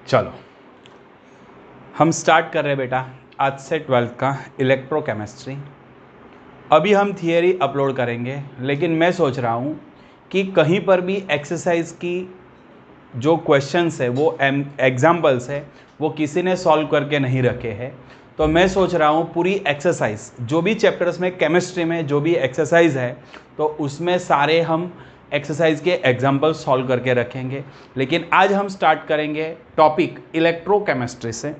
चलो हम स्टार्ट कर रहे हैं बेटा आज से 12th का इलेक्ट्रोकेमिस्ट्री। अभी हम थियरी अपलोड करेंगे, लेकिन मैं सोच रहा हूँ कि कहीं पर भी एक्सरसाइज की जो क्वेश्चंस है वो एग्जाम्पल्स है वो किसी ने सॉल्व करके नहीं रखे हैं। तो मैं सोच रहा हूँ पूरी एक्सरसाइज जो भी चैप्टर्स में केमिस्ट्री में जो भी एक्सरसाइज है तो उसमें सारे हम एक्सरसाइज के एग्जाम्पल सॉल्व करके रखेंगे। लेकिन आज हम स्टार्ट करेंगे टॉपिक इलेक्ट्रोकेमिस्ट्री से।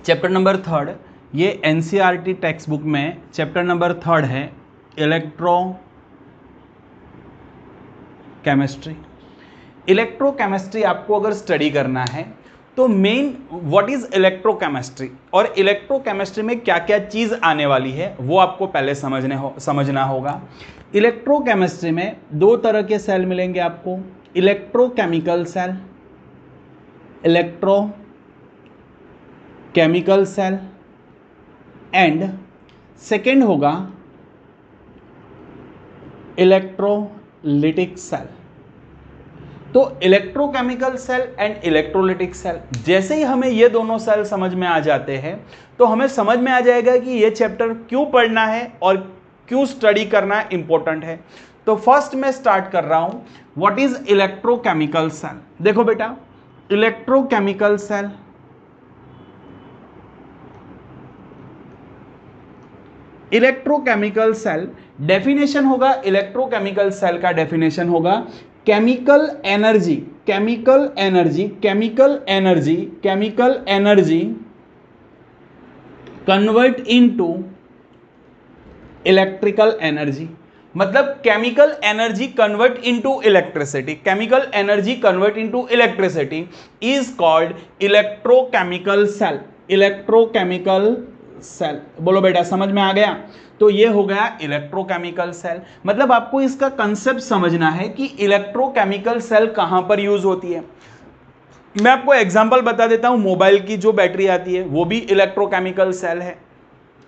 चैप्टर नंबर 3 ये एनसीईआरटी टेक्स्ट बुक में चैप्टर नंबर 3 है इलेक्ट्रोकेमिस्ट्री। इलेक्ट्रोकेमिस्ट्री आपको अगर स्टडी करना है तो मेन व्हाट इज इलेक्ट्रोकेमिस्ट्री और इलेक्ट्रोकेमिस्ट्री में क्या क्या चीज़ आने वाली है वो आपको पहले समझना होगा। इलेक्ट्रोकेमिस्ट्री में दो तरह के सेल मिलेंगे आपको, electrochemical cell, electrochemical cell and second होगा इलेक्ट्रोलिटिक सेल। तो electrochemical cell and electrolytic cell, जैसे ही हमें ये दोनों सेल समझ में आ जाते हैं तो हमें समझ में आ जाएगा कि ये चैप्टर क्यों पढ़ना है और क्यों स्टडी करना इंपॉर्टेंट है। तो फर्स्ट मैं स्टार्ट कर रहा हूं व्हाट इज इलेक्ट्रोकेमिकल सेल। देखो बेटा electrochemical cell, electrochemical cell definition होगा, इलेक्ट्रोकेमिकल सेल का डेफिनेशन होगा chemical energy, chemical energy, chemical energy, chemical energy convert into electrical energy. मतलब chemical energy convert into electricity, chemical energy convert into electricity is called electrochemical cell, electrochemical cell. बोलो बेटा समझ में आ गया। तो ये हो गया इलेक्ट्रोकेमिकल सेल। मतलब आपको इसका कंसेप्ट समझना है कि इलेक्ट्रोकेमिकल सेल कहां पर यूज होती है। मैं आपको एग्जांपल बता देता हूं, मोबाइल की जो बैटरी आती है वो भी इलेक्ट्रोकेमिकल सेल है।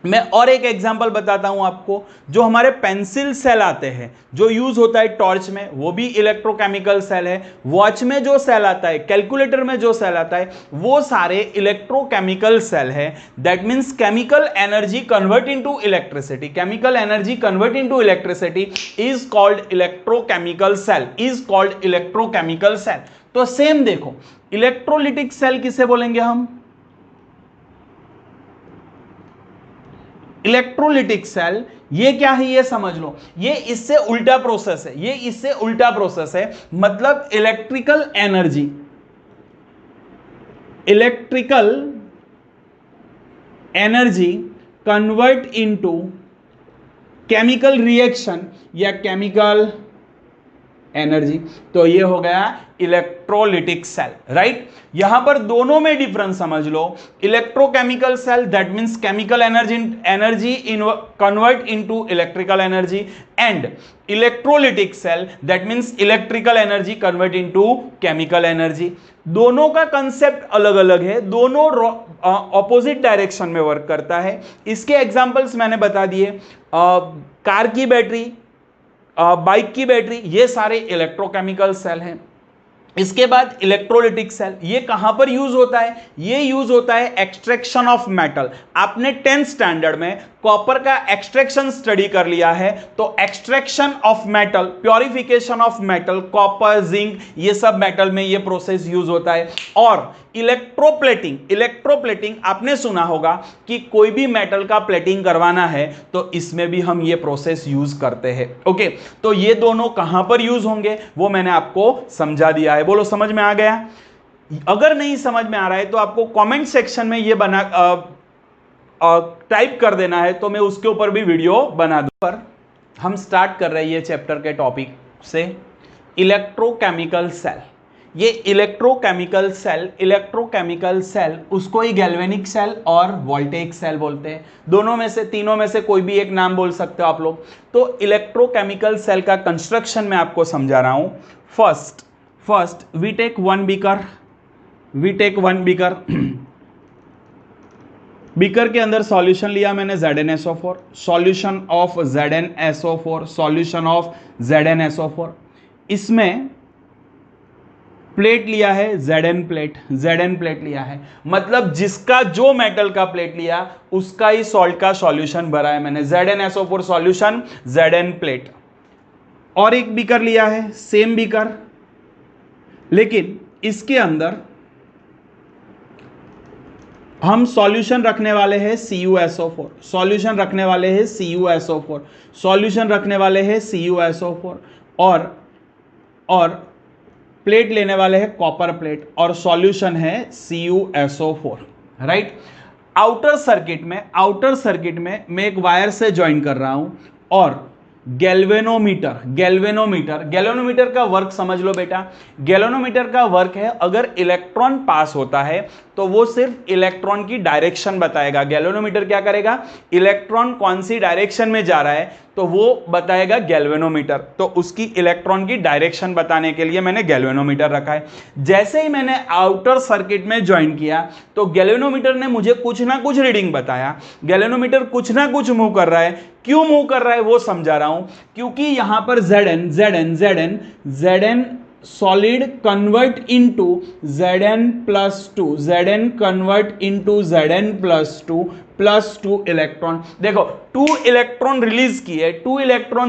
मैं और एक एग्जांपल बताता हूं आपको, जो हमारे पेंसिल सेल आते हैं जो यूज होता है टॉर्च में वो भी इलेक्ट्रोकेमिकल सेल है। वॉच में जो सेल आता है, कैलकुलेटर में जो सेल आता है वो सारे इलेक्ट्रोकेमिकल सेल है। That means chemical energy convert into electricity, chemical energy convert into electricity is called electrochemical cell, is called electrochemical cell. तो सेम देखो इलेक्ट्रोलिटिक सेल किसे बोलेंगे हम, इलेक्ट्रोलिटिक सेल। ये क्या है ये समझ लो, ये इससे उल्टा प्रोसेस है, ये इससे उल्टा प्रोसेस है। मतलब electrical energy, electrical energy convert into chemical reaction या केमिकल एनर्जी। तो ये हो गया इलेक्ट्रोलिटिक सेल, राइट। यहां पर दोनों में डिफरेंस समझ लो। Electrochemical cell that means chemical energy convert into electrical energy and electrolytic cell that means electrical energy convert into chemical energy. दोनों का कंसेप्ट अलग अलग है, दोनों ऑपोजिट डायरेक्शन में वर्क करता है। इसके एग्जांपल्स मैंने बता दिए, कार की बैटरी, बाइक की बैटरी, ये सारे इलेक्ट्रोकेमिकल सेल हैं। इसके बाद इलेक्ट्रोलिटिक सेल, ये कहां पर यूज होता है, ये यूज होता है एक्सट्रैक्शन ऑफ मेटल। आपने 10th स्टैंडर्ड में कॉपर का एक्सट्रैक्शन स्टडी कर लिया है, तो extraction of metal, purification of metal, copper, zinc, ये सब मेटल में ये प्रोसेस यूज होता है। और इलेक्ट्रोप्लेटिंग, इलेक्ट्रोप्लेटिंग आपने सुना होगा कि कोई भी मेटल का प्लेटिंग करवाना है तो इसमें भी हम ये प्रोसेस यूज करते हैं। ओके, तो ये दोनों कहां पर यूज होंगे वो मैंने आपको समझा दिया है। बोलो समझ में आ गया। अगर नहीं समझ में आ रहा है तो आपको कमेंट सेक्शन में ये बना टाइप कर देना है, तो मैं उसके ऊपर भी वीडियो बना दूं। पर हम स्टार्ट कर रहे हैं ये चैप्टर के टॉपिक से इलेक्ट्रोकेमिकल सेल। ये इलेक्ट्रोकेमिकल सेल, इलेक्ट्रोकेमिकल सेल उसको ही गैल्वेनिक सेल और वोल्टेइक सेल बोलते हैं। दोनों में से, तीनों में से कोई भी एक नाम बोल सकते हो आप लोग। तो इलेक्ट्रोकेमिकल सेल का कंस्ट्रक्शन मैं आपको समझा रहा हूं। First we take one beaker, beaker के अंदर सॉल्यूशन लिया मैंने ZnSO4, solution of ZnSO4, solution of ZnSO4। इसमें प्लेट लिया है Zn प्लेट, Zn प्लेट लिया है, मतलब जिसका जो मेटल का प्लेट लिया उसका ही सॉल्ट का सॉल्यूशन भरा है मैंने, ZnSO4 सॉल्यूशन Zn प्लेट। और एक बीकर लिया है, सेम बीकर, लेकिन इसके अंदर हम सॉल्यूशन रखने वाले हैं CuSO4, सॉल्यूशन रखने वाले हैं CuSO4, सॉल्यूशन रखने वाले हैं CuSO4, और प्लेट लेने वाले हैं कॉपर प्लेट, और सॉल्यूशन है CuSO4, राइट। आउटर सर्किट में मैं एक वायर से ज्वाइन कर रहा हूं, और गैल्वेनोमीटर का वर्क समझ लो बेटा। गैल्वेनोमीटर का वर्क है, अगर इलेक्ट्रॉन पास होता है तो वो सिर्फ इलेक्ट्रॉन की डायरेक्शन बताएगा। गैल्वेनोमीटर क्या करेगा, इलेक्ट्रॉन कौन सी डायरेक्शन में जा रहा है तो वो बताएगा गैल्वेनोमीटर। तो उसकी इलेक्ट्रॉन की डायरेक्शन बताने के लिए मैंने गैल्वेनोमीटर रखा है। जैसे ही मैंने आउटर सर्किट में ज्वाइन किया तो गैल्वेनोमीटर ने मुझे कुछ ना कुछ रीडिंग बताया। गैल्वेनोमीटर कुछ ना कुछ मूव कर रहा है, क्यों मूव कर रहा है वो समझा रहा हूं, क्योंकि यहां पर Zn solid convert into Zn+2, Zn convert into Zn+2 +2 electron. देखो 2 इलेक्ट्रॉन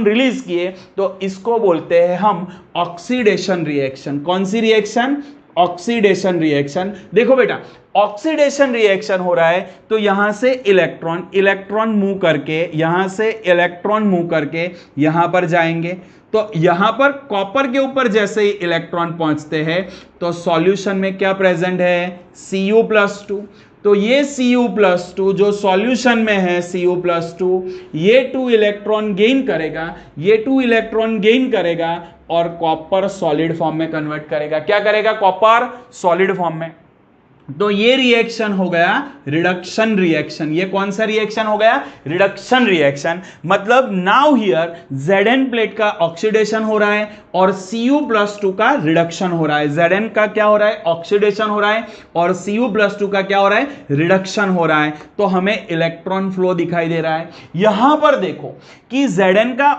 रिलीज किए तो इसको बोलते हैं हम ऑक्सीडेशन रिएक्शन। कौन सी रिएक्शन, ऑक्सीडेशन रिएक्शन। देखो बेटा ऑक्सीडेशन रिएक्शन हो रहा है तो यहां से इलेक्ट्रॉन मूव करके, यहां से इलेक्ट्रॉन मूव करके यहां पर जाएंगे, तो यहां पर कॉपर के ऊपर जैसे ही इलेक्ट्रॉन पहुंचते हैं तो सॉल्यूशन में क्या प्रेजेंट है, Cu+2। तो ये Cu+2 जो सॉल्यूशन में है Cu+2, ये 2 इलेक्ट्रॉन गेन करेगा और कॉपर सॉलिड फॉर्म में कन्वर्ट करेगा। क्या करेगा, कॉपर सॉलिड फॉर्म में। तो ये रिएक्शन हो गया रिडक्शन रिएक्शन। ये कौन सा रिएक्शन हो गया, रिडक्शन रिएक्शन। मतलब नाउ हियर Zn प्लेट का ऑक्सीडेशन हो रहा है और Cu+2 का रिडक्शन हो रहा है। Zn का क्या हो रहा है, ऑक्सीडेशन हो रहा है, और Cu+2 का क्या हो रहा है, रिडक्शन हो रहा है। तो हमें इलेक्ट्रॉन फ्लो दिखाई दे रहा है। यहां पर देखो कि Zn का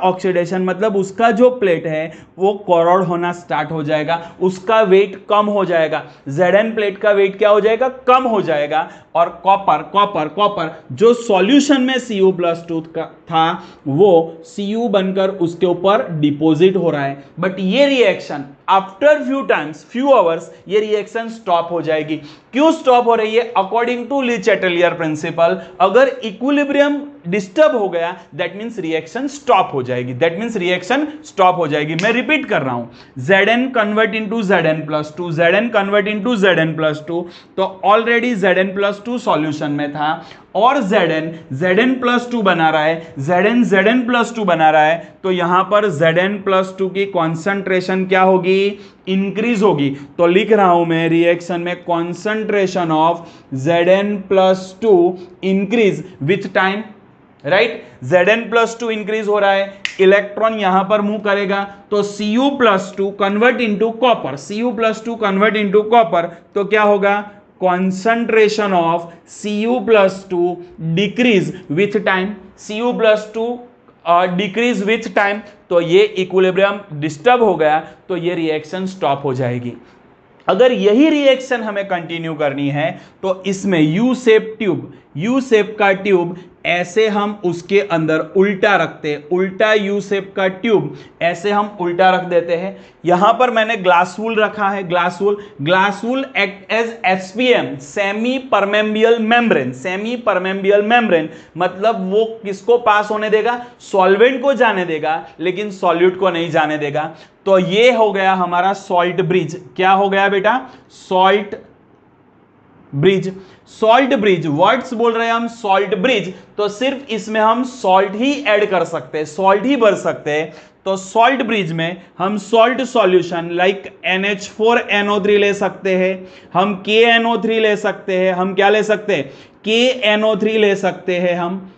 ऑक्सीडेशन मतलब उसका जो प्लेट है वो कोरोड होना स्टार्ट हो जाएगा, उसका वेट कम हो जाएगा। Zn प्लेट का वेट क्या हो जाएगा, कम हो जाएगा, और कॉपर जो सॉल्यूशन में Cu+2 का था वो Cu बनकर उसके ऊपर डिपॉजिट हो रहा है। बट ये रिएक्शन आफ्टर फ्यू आवर्स ये रिएक्शन स्टॉप हो जाएगी। क्यों स्टॉप हो रही है, according to Le Chatelier principle, अगर इक्विलिब्रियम डिस्टर्ब हो गया दैट मींस रिएक्शन स्टॉप हो जाएगी। मैं रिपीट कर रहा हूं, Zn convert into Zn+2, Zn convert into Zn+2, तो ऑलरेडी Zn+2 सॉल्यूशन में था, और Zn+2 बना रहा है, Zn+2 बना रहा है, तो यहां पर Zn+2 की कॉन्सेंट्रेशन क्या होगी, इंक्रीज होगी। तो लिख रहा हूं मैं रिएक्शन में concentration of Zn+2 increase with time, right. Zn+2 increase हो रहा है, इलेक्ट्रॉन यहां पर मूव करेगा तो Cu+2 कन्वर्ट इनटू कॉपर, तो क्या होगा, concentration of Cu+2 decrease with time, Cu+2 decrease with time, तो ये इक्विलिब्रियम डिस्टर्ब हो गया तो ये रिएक्शन स्टॉप हो जाएगी। अगर यही रिएक्शन हमें कंटिन्यू करनी है तो इसमें यू शेप का ट्यूब ऐसे हम उसके अंदर उल्टा रखते हैं, उल्टा यू शेप का ट्यूब ऐसे हम उल्टा रख देते हैं। यहां पर मैंने ग्लास वूल रखा है, glass wool act as SPM, semi permeable membrane, मतलब वो किसको पास होने देगा, सॉल्वेंट को जाने देगा लेकिन सॉल्यूट को नहीं जाने देगा। तो ये हो गया हमारा सॉल्ट ब्रिज। क्या हो गया बेटा, सॉल्ट ब्रिज। वर्ड्स बोल रहे हैं हम सॉल्ट ब्रिज, तो सिर्फ इसमें हम सॉल्ट ही ऐड कर सकते हैं, सॉल्ट ही भर सकते हैं। तो सॉल्ट ब्रिज में हम सॉल्ट सॉल्यूशन लाइक NH4NO3 ले सकते हैं, हम KNO3 ले सकते हैं, हम क्या ले सकते हैं, KNO3 ले सकते हैं हम,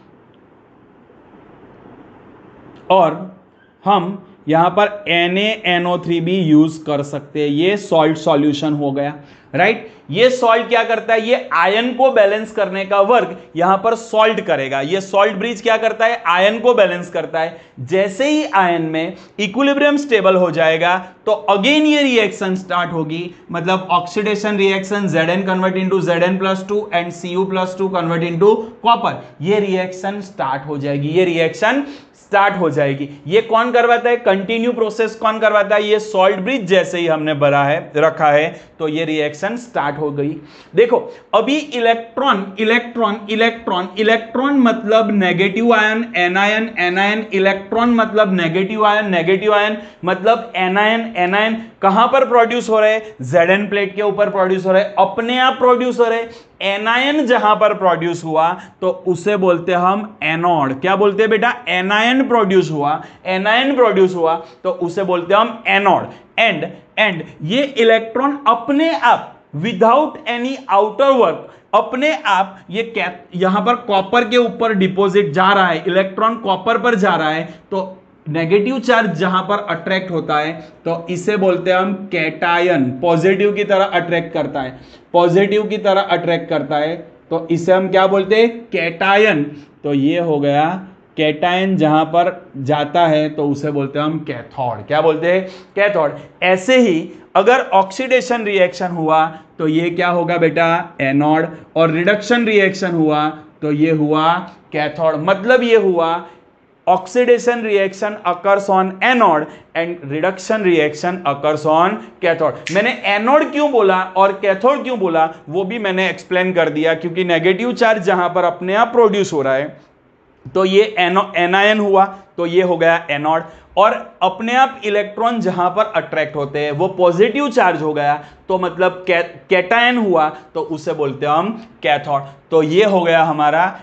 और हम यहां पर NaNO3 भी यूज कर सकते हैं। ये सॉल्ट सॉल्यूशन हो गया। राइट। ये सॉल्ट क्या करता है, ये आयन को बैलेंस करने का वर्क यहां पर सॉल्ट करेगा। ये सॉल्ट ब्रिज क्या करता है, आयन को बैलेंस करता है। जैसे ही आयन में इक्विलिब्रियम स्टेबल हो जाएगा तो अगेन ये रिएक्शन स्टार्ट होगी, मतलब oxidation reaction Zn convert into Zn+2 and Cu+2 convert into copper. ये रिएक्शन स्टार्ट हो जाएगी, ये रिएक्शन स्टार्ट हो जाएगी। ये कौन करवाता है, कंटिन्यू प्रोसेस कौन करवाता है, ये सॉल्ट ब्रिज जैसे ही हमने भरा है रखा है तो ये रिएक्शन स्टार्ट हो गई। देखो अभी इलेक्ट्रॉन इलेक्ट्रॉन इलेक्ट्रॉन इलेक्ट्रॉन मतलब negative ion, anion anion, electron मतलब नेगेटिव आयन, नेगेटिव आयन मतलब एनायन एनायन। कहां पर प्रोड्यूस हो रहे, Zn प्लेट के ऊपर प्रोड्यूस हो रहे, अपने आप प्रोड्यूस हो रहे। एनायन जहां पर प्रोड्यूस हुआ तो उसे बोलते हम एनोड। क्या बोलते हैं बेटा, एनायन प्रोड्यूस हुआ, एनायन प्रोड्यूस हुआ तो उसे बोलते हम एनोड। एंड ये इलेक्ट्रॉन अपने आप विदाउट एनी आउटर वर्क अपने आप ये यहां पर कॉपर के ऊपर डिपॉजिट जा रहा है, इलेक्ट्रॉन कॉपर पर जा रहा है तो नेगेटिव चार्ज जहां पर अट्रैक्ट होता है तो इसे बोलते हैं हम कैटायन। पॉजिटिव की तरह अट्रैक्ट करता है, पॉजिटिव की तरह अट्रैक्ट करता है तो इसे हम क्या बोलते हैं, कैटायन। तो ये हो गया कैटायन, जहां पर जाता है तो उसे बोलते हैं हम कैथोड। क्या बोलते हैं, कैथोड। ऐसे ही अगर ऑक्सीडेशन रिएक्शन हुआ तो ये क्या होगा बेटा, एनोड, और रिडक्शन रिएक्शन हुआ तो ये हुआ कैथोड। मतलब ये हुआ oxidation reaction occurs on anode and reduction reaction occurs on cathode। मैंने एनोड क्यों बोला और कैथोड क्यों बोला वो भी मैंने एक्सप्लेन कर दिया, क्योंकि नेगेटिव चार्ज जहां पर अपने आप प्रोड्यूस हो रहा है तो ये एनायन हुआ तो ये हो गया एनोड, और अपने आप इलेक्ट्रॉन जहां पर अट्रैक्ट होते हैं वो पॉजिटिव चार्ज हो गया तो मतलब कैटायन हुआ तो उसे बोलते हैं हम कैथोड। तो ये हो गया हमारा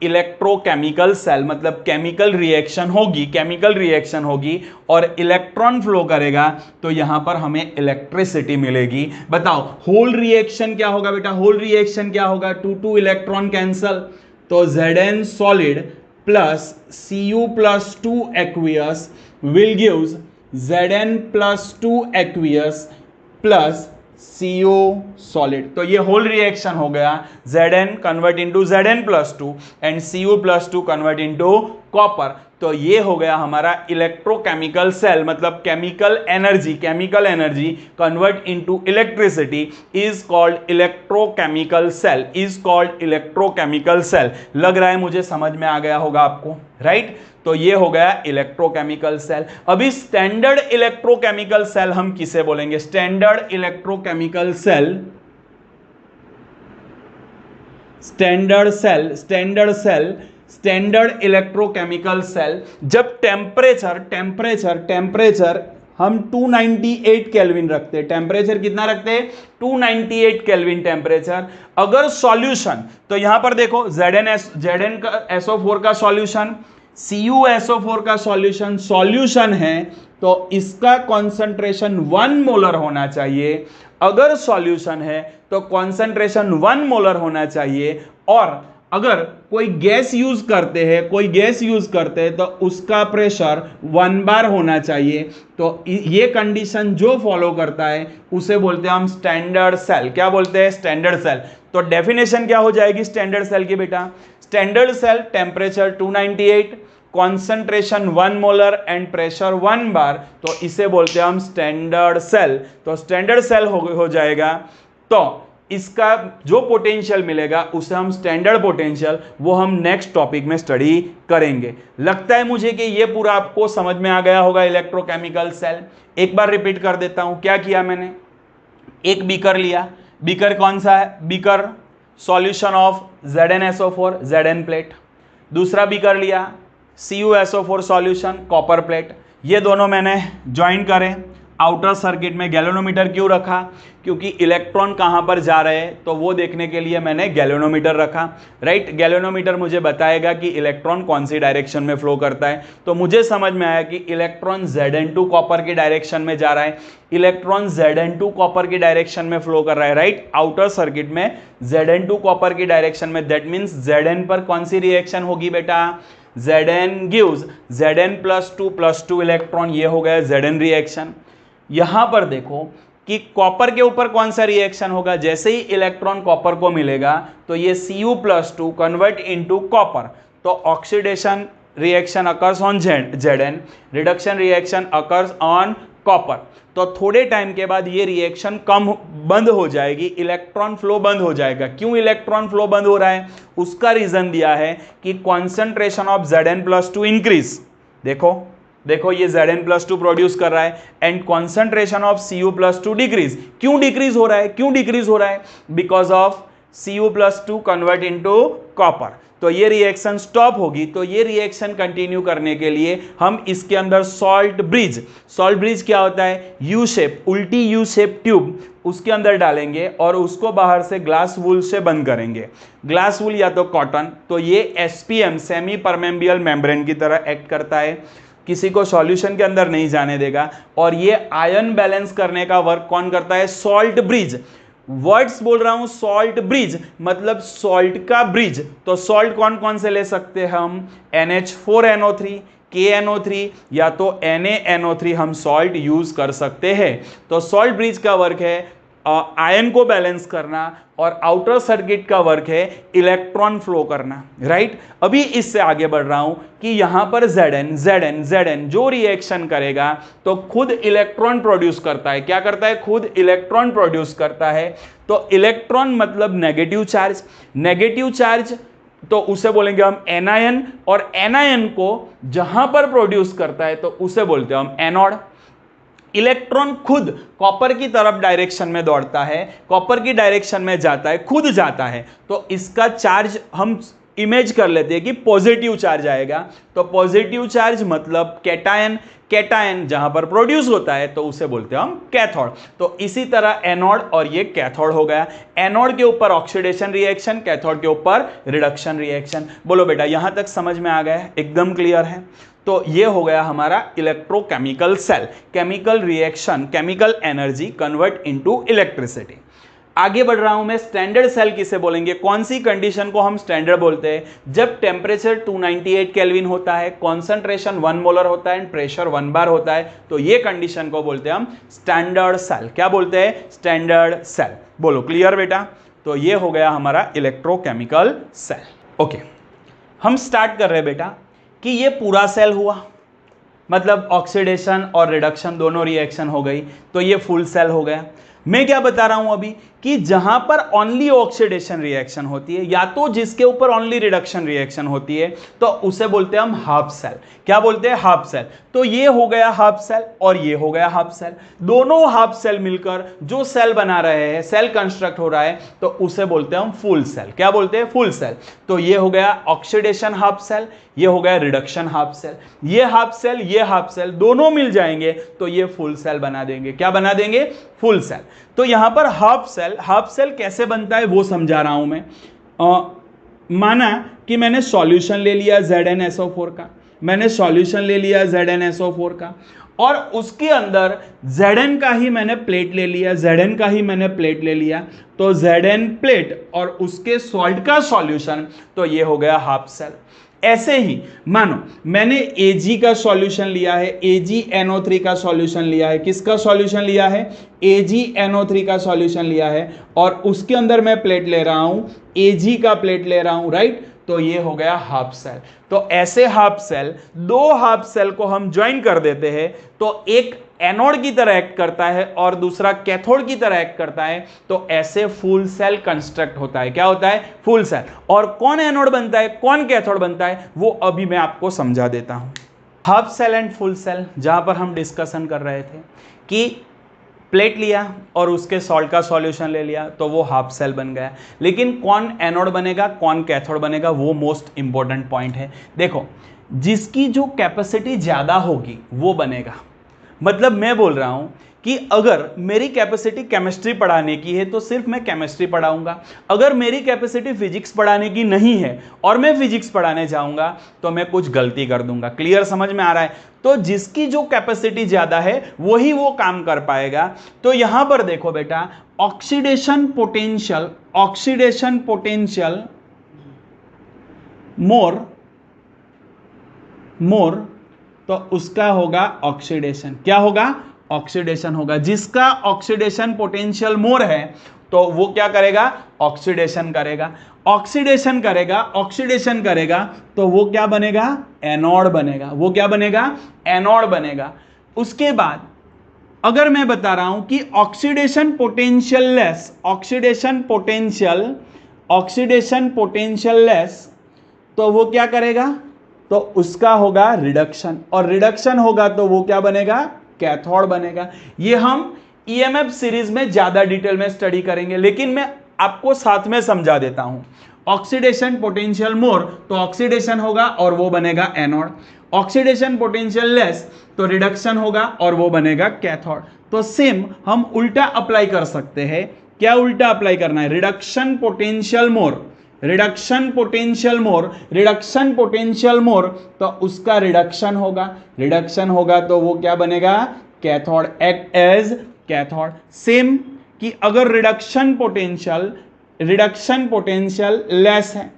इलेक्ट्रोकेमिकल सेल, मतलब केमिकल रिएक्शन होगी, केमिकल रिएक्शन होगी और इलेक्ट्रॉन फ्लो करेगा तो यहां पर हमें इलेक्ट्रिसिटी मिलेगी। बताओ होल रिएक्शन क्या होगा बेटा, होल रिएक्शन क्या होगा, 2 इलेक्ट्रॉन कैंसल तो Zn solid plus Cu+2 aqueous will gives Zn+2 aqueous plus CO solid. तो ये होल रिएक्शन हो गया, Zn convert into Zn+2 and Cu+2 convert into copper. तो ये हो गया हमारा इलेक्ट्रोकेमिकल सेल, मतलब chemical energy convert into electricity is called electrochemical cell, is called electrochemical cell. लग रहा है मुझे समझ में आ गया होगा आपको, राइट। तो ये हो गया इलेक्ट्रोकेमिकल सेल। अभी स्टैंडर्ड इलेक्ट्रोकेमिकल सेल हम किसे बोलेंगे, standard electrochemical cell, standard electrochemical cell जब टेम्परेचर हम 298 केल्विन रखते हैं। टेम्परेचर कितना रखते हैं, 298 केल्विन टेम्परेचर। अगर सॉल्यूशन, तो यहां पर देखो ZnSO4 का सॉल्यूशन, CuSO4 का सॉल्यूशन है तो इसका कॉन्सेंट्रेशन 1 मोलर होना चाहिए। अगर सॉल्यूशन है तो कॉन्सेंट्रेशन 1 मोलर होना चाहिए, और अगर कोई गैस यूज करते हैं तो उसका प्रेशर 1 बार होना चाहिए। तो ये कंडीशन जो फॉलो करता है उसे बोलते हैं हम स्टैंडर्ड सेल। क्या बोलते हैं, स्टैंडर्ड सेल। तो डेफिनेशन क्या हो जाएगी स्टैंडर्ड सेल की बेटा, standard cell temperature 298, concentration 1 molar and pressure 1 bar, तो इसे बोलते हैं हम स्टैंडर्ड सेल। तो स्टैंडर्ड सेल हो जाएगा तो इसका जो पोटेंशियल मिलेगा उसे हम स्टैंडर्ड पोटेंशियल, वो हम नेक्स्ट टॉपिक में स्टडी करेंगे। लगता है मुझे कि ये पूरा आपको समझ में आ गया होगा इलेक्ट्रोकेमिकल सेल। एक बार रिपीट कर देता हूं, क्या किया मैंने, एक बीकर लिया, बीकर कौन सा है, beaker solution of ZnSO4 Zn plate, दूसरा बीकर लिया CuSO4 सॉल्यूशन कॉपर प्लेट। ये दोनों मैंने ज्वाइन करें, आउटर सर्किट में गैल्वेनोमीटर क्यों रखा, क्योंकि इलेक्ट्रॉन कहां पर जा रहे हैं तो वो देखने के लिए मैंने गैल्वेनोमीटर रखा, राइट। गैल्वेनोमीटर मुझे बताएगा कि इलेक्ट्रॉन कौन सी डायरेक्शन में फ्लो करता है। तो मुझे समझ में आया कि इलेक्ट्रॉन Zn2 कॉपर की डायरेक्शन में जा रहा है, इलेक्ट्रॉन Zn2 कॉपर की डायरेक्शन में फ्लो कर रहा है, राइट। आउटर सर्किट में Zn2 कॉपर की डायरेक्शन में, दैट मीन्स Zn पर कौन सी रिएक्शन होगी बेटा, Zn गिव्स Zn+2 +2 इलेक्ट्रॉन, ये हो गया Zn रिएक्शन। यहां पर देखो कि कॉपर के ऊपर कौन सा रिएक्शन होगा, जैसे ही इलेक्ट्रॉन कॉपर को मिलेगा तो ये Cu+2 कन्वर्ट इनटू कॉपर, तो oxidation reaction occurs on Zn, reduction reaction occurs on copper. तो थोड़े टाइम के बाद ये रिएक्शन बंद हो जाएगी, इलेक्ट्रॉन फ्लो बंद हो जाएगा। क्यों इलेक्ट्रॉन फ्लो बंद हो रहा है, उसका रीजन दिया है कि कॉन्सेंट्रेशन ऑफ Zn+2 इंक्रीज। देखो ये Zn+2 प्रोड्यूस कर रहा है and concentration of Cu+2 decrease. क्यों डिक्रीज हो रहा है, because of Cu+2 convert into copper. तो ये रिएक्शन स्टॉप होगी। तो ये रिएक्शन कंटिन्यू करने के लिए हम इसके अंदर सॉल्ट ब्रिज क्या होता है, यू शेप, उल्टी यू शेप ट्यूब उसके अंदर डालेंगे और उसको बाहर से ग्लास वूल से बंद करेंगे। ग्लास वूल या तो कॉटन, तो ये SPM सेमी परमेम्बियल मेम्ब्रेन की तरह एक्ट करता है, किसी को सॉल्यूशन के अंदर नहीं जाने देगा। और ये आयन बैलेंस करने का वर्क कौन करता है, सॉल्ट ब्रिज। वर्ड्स बोल रहा हूं, सॉल्ट ब्रिज मतलब सॉल्ट का ब्रिज। तो सॉल्ट कौन कौन से ले सकते हैं हम, NH4NO3, KNO3 या तो NaNO3 हम सॉल्ट यूज कर सकते हैं। तो सॉल्ट ब्रिज का वर्क है आयन को बैलेंस करना और आउटर सर्किट का वर्क है इलेक्ट्रॉन फ्लो करना, राइट। अभी इससे आगे बढ़ रहा हूं कि यहां पर Zn जो रिएक्शन करेगा तो खुद इलेक्ट्रॉन प्रोड्यूस करता है। क्या करता है, खुद इलेक्ट्रॉन प्रोड्यूस करता है। तो इलेक्ट्रॉन मतलब नेगेटिव चार्ज, तो उसे बोलेंगे हम एनायन, और एनायन को जहां पर प्रोड्यूस करता है तो उसे बोलते हैं हम एनोड। इलेक्ट्रॉन खुद कॉपर की तरफ डायरेक्शन में दौड़ता है, कॉपर की डायरेक्शन में जाता है, खुद जाता है। तो इसका चार्ज हम इमेज कर लेते हैं कि पॉजिटिव चार्ज आएगा। तो पॉजिटिव चार्ज मतलब कैटायन जहां पर प्रोड्यूस होता है तो उसे बोलते हैं हम कैथोड। तो इसी तरह एनोड और ये कैथोड हो गया। एनोड के ऊपर ऑक्सीडेशन रिएक्शन, कैथोड के ऊपर रिडक्शन रिएक्शन। बोलो बेटा यहां तक समझ में आ गया, एकदम क्लियर है। तो ये हो गया हमारा electrochemical cell, chemical reaction, chemical energy convert into electricity. आगे बढ़ रहा हूं मैं, स्टैंडर्ड सेल किसे बोलेंगे, कौन सी कंडीशन को हम स्टैंडर्ड बोलते हैं, जब टेम्परेचर 298 केल्विन होता है, कॉन्सेंट्रेशन 1 मोलर होता है एंड प्रेशर 1 बार होता है, तो ये कंडीशन को बोलते हैं हम स्टैंडर्ड सेल। क्या बोलते हैं, स्टैंडर्ड सेल। बोलो क्लियर बेटा। तो ये हो गया हमारा इलेक्ट्रोकेमिकल सेल। ओके, हम स्टार्ट कर रहे हैं बेटा कि ये पूरा सेल हुआ, मतलब ऑक्सीडेशन और रिडक्शन दोनों रिएक्शन हो गई, तो ये फुल सेल हो गया। मैं क्या बता रहा हूं अभी कि जहां पर ओनली ऑक्सीडेशन रिएक्शन होती है या तो जिसके ऊपर ओनली रिडक्शन रिएक्शन होती है तो उसे बोलते हैं हम हाफ सेल। क्या बोलते हैं, हाफ सेल। तो ये हो गया हाफ सेल और ये हो गया हाफ सेल, दोनों हाफ सेल मिलकर जो सेल बना रहे हैं, सेल कंस्ट्रक्ट हो रहा है, तो उसे बोलते हैं हम फुल सेल। क्या बोलते हैं, फुल सेल। तो ये हो गया ऑक्सीडेशन हाफ सेल, ये हो गया रिडक्शन हाफ सेल। ये हाफ सेल दोनों मिल जाएंगे तो ये फुल सेल बना देंगे। क्या बना देंगे, फुल सेल। तो यहां पर हाफ सेल कैसे बनता है वो समझा रहा हूं मैं। माना कि मैंने सॉल्यूशन ले लिया ZnSO4 का, का, और उसके अंदर Zn का ही मैंने प्लेट ले लिया, तो Zn प्लेट और उसके सॉल्ट का सॉल्यूशन, तो ये हो गया हाफ सेल। ऐसे ही मानो मैंने Ag का सॉल्यूशन लिया है, AgNO3 का सॉल्यूशन लिया है, किसका सॉल्यूशन लिया है, AgNO3 का सॉल्यूशन लिया है, और उसके अंदर मैं प्लेट ले रहा हूं, Ag का प्लेट ले रहा हूं, राइट। तो ये हो गया हाफ सेल। तो ऐसे हाफ सेल, दो हाफ सेल को हम ज्वाइन कर देते हैं तो एक एनोड की तरह एक्ट करता है और दूसरा कैथोड की तरह एक्ट करता है, तो ऐसे फुल सेल कंस्ट्रक्ट होता है। क्या होता है, फुल सेल। और कौन एनोड बनता है, कौन कैथोड बनता है, वो अभी मैं आपको समझा देता हूं। Half cell and full cell, जहां पर हम डिस्कशन कर रहे थे कि प्लेट लिया और उसके सॉल्ट का सॉल्यूशन ले लिया तो वो हाफ सेल बन गया। लेकिन कौन एनोड बनेगा, कौन कैथोड बनेगा, वो मोस्ट इंपॉर्टेंट पॉइंट है। देखो, जिसकी जो कैपेसिटी ज्यादा होगी वो बनेगा। मतलब मैं बोल रहा हूं कि अगर मेरी कैपेसिटी केमिस्ट्री पढ़ाने की है तो सिर्फ मैं केमिस्ट्री पढ़ाऊंगा, अगर मेरी कैपेसिटी फिजिक्स पढ़ाने की नहीं है और मैं फिजिक्स पढ़ाने जाऊंगा तो मैं कुछ गलती कर दूंगा। क्लियर, समझ में आ रहा है। तो जिसकी जो कैपेसिटी ज्यादा है वही वो काम कर पाएगा। तो यहां पर देखो बेटा, ऑक्सीडेशन पोटेंशियल मोर, तो उसका होगा ऑक्सीडेशन। क्या होगा, ऑक्सीडेशन होगा। जिसका ऑक्सीडेशन पोटेंशियल मोर है तो वो क्या करेगा, ऑक्सीडेशन करेगा। ऑक्सीडेशन करेगा, ऑक्सीडेशन करेगा तो वो क्या बनेगा, एनोड बनेगा। वो क्या बनेगा, एनोड बनेगा। उसके बाद अगर मैं बता रहा हूं कि oxidation potential less, oxidation potential less, तो वो क्या करेगा, तो उसका होगा रिडक्शन, और रिडक्शन होगा तो वो क्या बनेगा, कैथोड बनेगा। ये हम ईएमएफ सीरीज में ज्यादा डिटेल में स्टडी करेंगे, लेकिन मैं आपको साथ में समझा देता हूं। ऑक्सीडेशन पोटेंशियल मोर तो ऑक्सीडेशन होगा और वो बनेगा एनोड। ऑक्सीडेशन पोटेंशियल लेस तो रिडक्शन होगा और वो बनेगा कैथोड। तो सेम हम उल्टा अप्लाई कर सकते हैं। क्या उल्टा अप्लाई करना है, रिडक्शन पोटेंशियल मोर, रिडक्शन पोटेंशियल मोर, रिडक्शन पोटेंशियल मोर तो उसका रिडक्शन होगा, रिडक्शन होगा तो वो क्या बनेगा, cathode, act as cathode. Same कि अगर रिडक्शन पोटेंशियल लेस है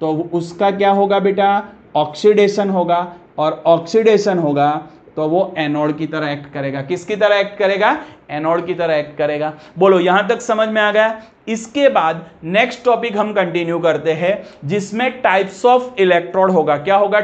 तो उसका क्या होगा बेटा, ऑक्सीडेशन होगा, और ऑक्सीडेशन होगा तो वो एनोड की तरह एक्ट करेगा। किसकी तरह एक्ट करेगा, एनोड की तरह एक्ट करेगा। बोलो यहां तक समझ में आ गया। इसके बाद नेक्स्ट टॉपिक हम कंटिन्यू करते हैं जिसमें टाइप्स ऑफ इलेक्ट्रोड होगा। क्या होगा,